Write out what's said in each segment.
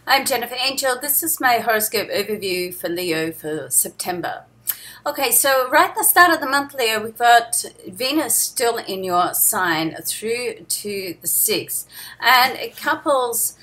I'm Jennifer Angel. This is my horoscope overview for Leo for September. Okay, so right at the start of the month, Leo, we've got Venus still in your sign through to the 6th. And it couples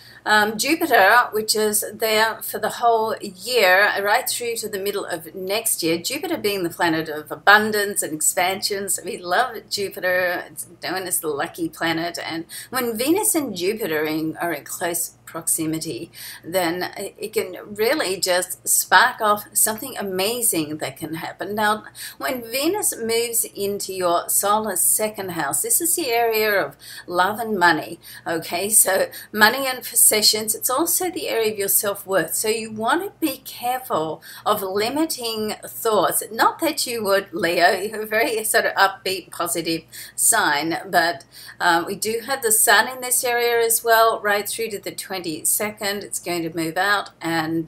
Jupiter, which is there for the whole year, right through to the middle of next year. Jupiter being the planet of abundance and expansion. So we love Jupiter. It's known as the lucky planet. And when Venus and Jupiter are in close proximity, then it can really just spark off something amazing that can happen. Now, when Venus moves into your solar second house, this is the area of love and money. Okay, so money and possessions. It's also the area of your self-worth. So you want to be careful of limiting thoughts. Not that you would, Leo, you're a very sort of upbeat, positive sign, but we do have the sun in this area as well, right through to the 22nd. It's going to move out, and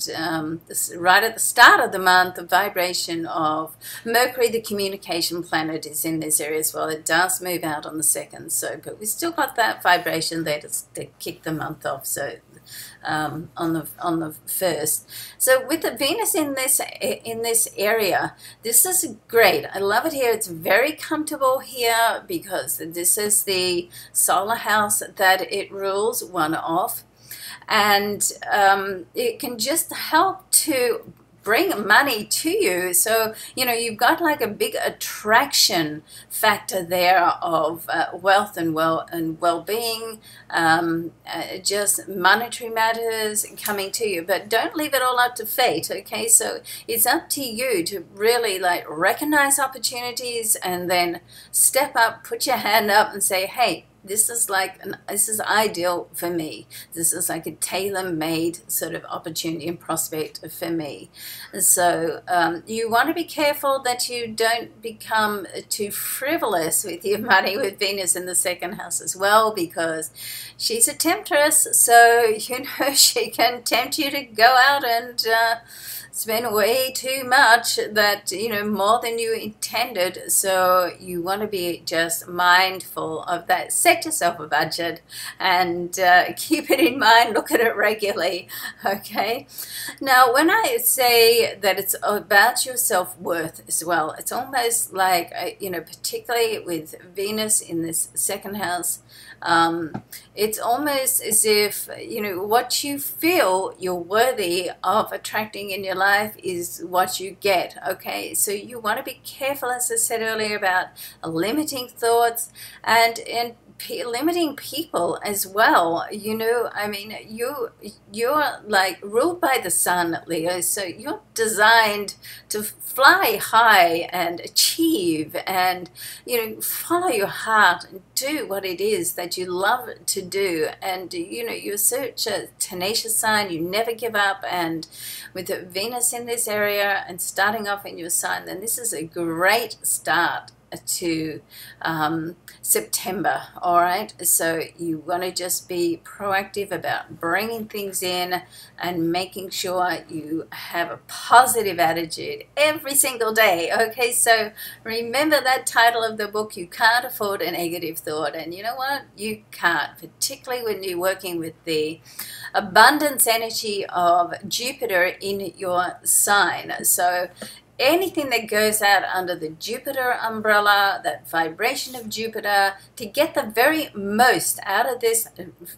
this, right at the start of the month, the vibration of Mercury, the communication planet, is in this area as well. It does move out on the 2nd, so but we still got that vibration there to kick the month off. So on the 1st. So with the Venus in this area, this is great. I love it here. It's very comfortable here because this is the solar house that it rules, one off. And it can just help to bring money to you. So, you know, you've got like a big attraction factor there of wealth and well-being, just monetary matters coming to you. But don't leave it all up to fate, okay? So it's up to you to really like recognize opportunities and then step up, put your hand up and say, hey, this is ideal for me. This is like a tailor-made sort of opportunity and prospect for me. So you want to be careful that you don't become too frivolous with your money with Venus in the 2nd house as well, because she's a temptress. So, you know, she can tempt you to go out and spend way too much, that, you know, more than you intended. So you want to be just mindful of that. Set yourself a budget and keep it in mind. Look at it regularly, okay? Now, when I say that it's about your self-worth as well, it's almost like, you know, particularly with Venus in this 2nd house, it's almost as if, you know, what you feel you're worthy of attracting in your life is what you get, okay? So you want to be careful, as I said earlier, about limiting thoughts and limiting people as well. You know, I mean, you're like ruled by the sun, Leo, so you're designed to fly high and achieve and, you know, follow your heart and do what it is that you love to do. And, you know, you're such a tenacious sign. You never give up. And with Venus in this area and starting off in your sign, then this is a great start to September. All right, so you want to just be proactive about bringing things in and making sure you have a positive attitude every single day. Okay, so remember that title of the book, You Can't Afford a Negative Thought. And you know what, you can't, particularly when you're working with the abundance energy of Jupiter in your sign. So anything that goes out under the Jupiter umbrella, that vibration of Jupiter, to get the very most out of this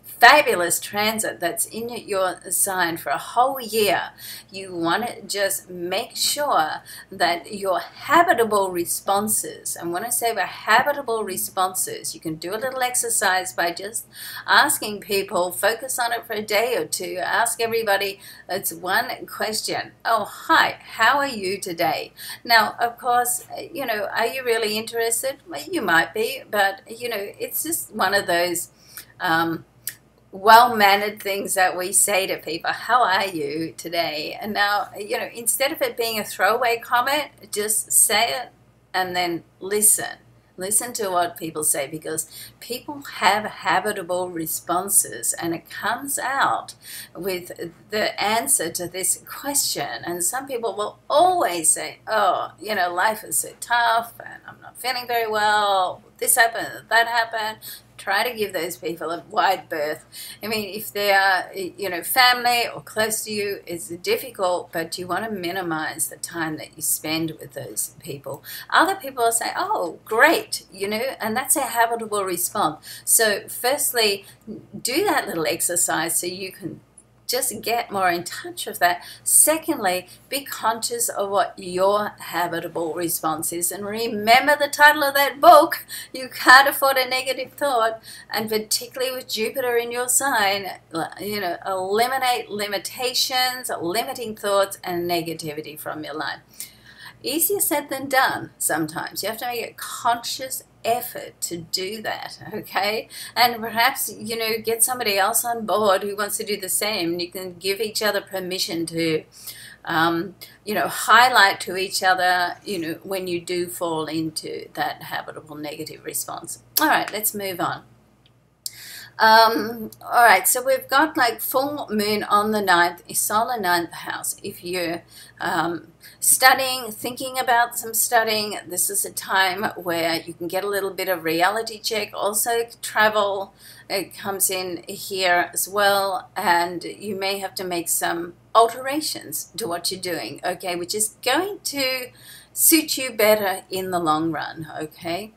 fabulous transit that's in your sign for a whole year, you want to just make sure that your habitable responses, and when I say about habitable responses, you can do a little exercise by just asking people, focus on it for a day or two, ask everybody, it's one question. Oh, hi, how are you today? Now, of course, you know, are you really interested? Well, you might be, but, you know, it's just one of those well-mannered things that we say to people. How are you today? And now, you know, instead of it being a throwaway comment, just say it and then listen. Listen to what people say, because people have habitable responses, and it comes out with the answer to this question. And some people will always say, oh, you know, life is so tough and I'm not feeling very well, this happened, that happened. Try to give those people a wide berth. I mean, if they are, family or close to you, it's difficult, but you want to minimize the time that you spend with those people. Other people will say, oh, great, and that's a habitable response. So firstly, do that little exercise so you can just get more in touch with that. Secondly, be conscious of what your habitable response is, and remember the title of that book, You Can't Afford a Negative Thought. And particularly with Jupiter in your sign, eliminate limitations, limiting thoughts, and negativity from your life. Easier said than done sometimes. You have to make a conscious effort to do that, okay? And perhaps, get somebody else on board who wants to do the same. You can give each other permission to, highlight to each other, when you do fall into that habitable negative response. All right, let's move on. All right, so we've got like full moon on the 9th, a solar 9th house. If you're studying, thinking about some studying, this is a time where you can get a little bit of reality check. Also, travel comes in here as well, and you may have to make some alterations to what you're doing, okay, which is going to suit you better in the long run, okay?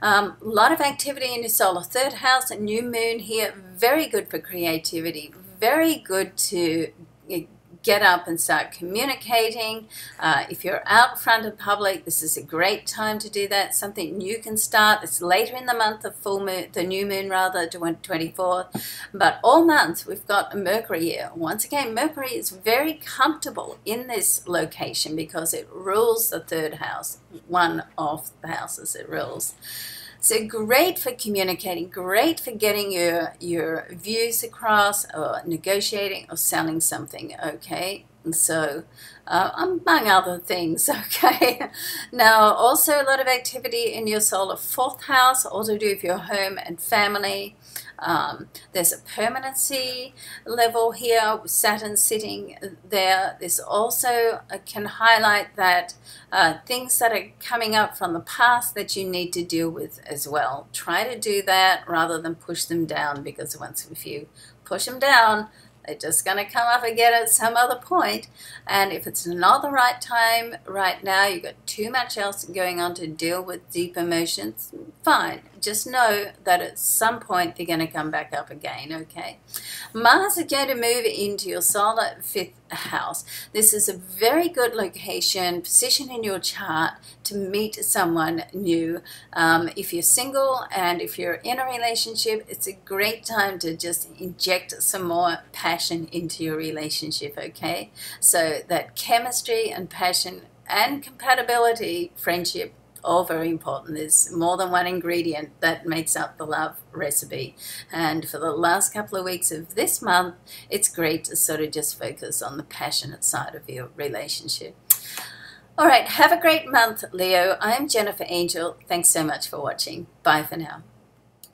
A lot of activity in your solar 3rd house, a new moon here, very good for creativity, very good to get up and start communicating. If you're out front of public, this is a great time to do that. Something new can start. It's later in the month of full moon, the new moon rather, 24th. But all month we've got Mercury here. Once again, Mercury is very comfortable in this location because it rules the 3rd house, one of the houses it rules. So great for communicating, great for getting your views across, or negotiating or selling something, okay? And so, among other things, okay? Now, also a lot of activity in your solar 4th house, also to do with your home and family. There's a permanency level here with Saturn sitting there. This also can highlight that things that are coming up from the past that you need to deal with as well. Try to do that rather than push them down, because if you push them down, they're just going to come up again at some other point. And if it's not the right time right now, you've got too much else going on to deal with deep emotions, fine. Just know that at some point they're going to come back up again, okay? Mars is going to move into your solar 5th house. This is a very good location, position in your chart to meet someone new. If you're single and if you're in a relationship, it's a great time to just inject some more passion into your relationship, okay? So that chemistry and passion and compatibility, friendship, all very important. There's more than one ingredient that makes up the love recipe. And for the last couple of weeks of this month, it's great to sort of just focus on the passionate side of your relationship. All right, have a great month, Leo. I'm Jennifer Angel. Thanks so much for watching. Bye for now.